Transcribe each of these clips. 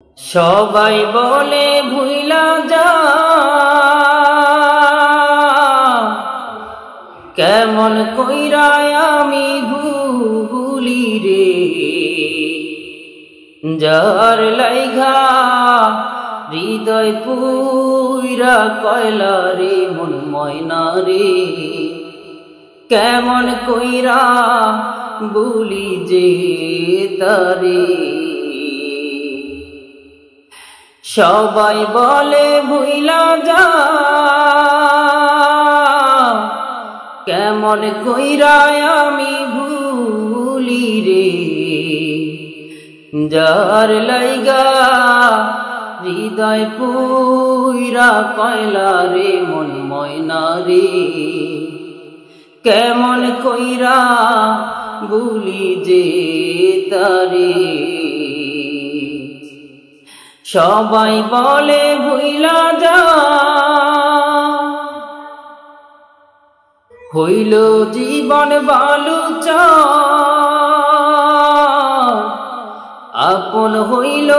সবাই বলে ভুইলা যা, কেমন কইরা আমি ভুলি রে। যার লাইঘা হৃদয় পুইরা কয়লা রে মন ময়না রে, কেমন কইরা ভুলি যে তারে। সবাই বলে ভুইলা যা, কেমন কইরা আমি ভুলি রে। যার লাইগা হৃদয় পুইরা কয়লা রে মন ময়না রে, কেমন কইরা ভুলি যে তারে। সবাই বলে ভুইলা যা, হইল জীবন বালুচা, আপন হইল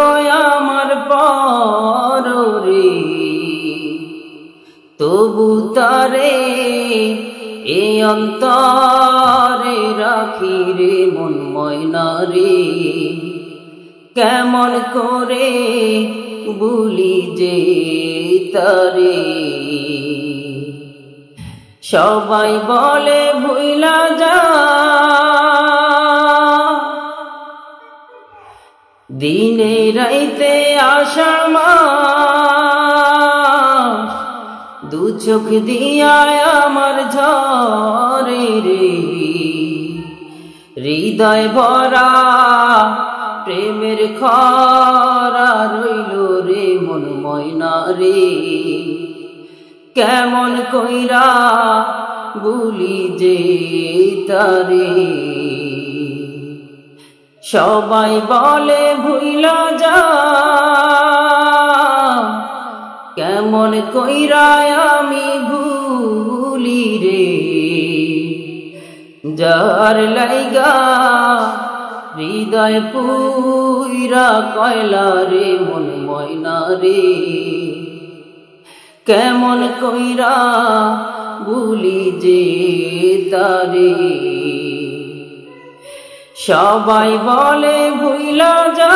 আমার পর রে। তবু তারে এ অন্তরে রাখি রে মন ময়না রে, কেমন করে ভুলি যে তারে। সবাই বলে ভুইলা যা, দিনে রাইতে আষাঢ় মাস, দু চোখ দিয়া আমার ঝরে রে। হৃদয় ভরা প্রেমের খরা রইল রে মন ময়না রে, কেমন কইরা ভুলি যে তারে। সবাই বলে ভুইলা যা, কেমন কইরা আমি ভুলি রে। যার লাইগা হৃদয় পুইরা কয়লা রে মন ময়না রে, কেমন কইরা ভুলি যে তারে। সবাই বলে ভুইলা যা।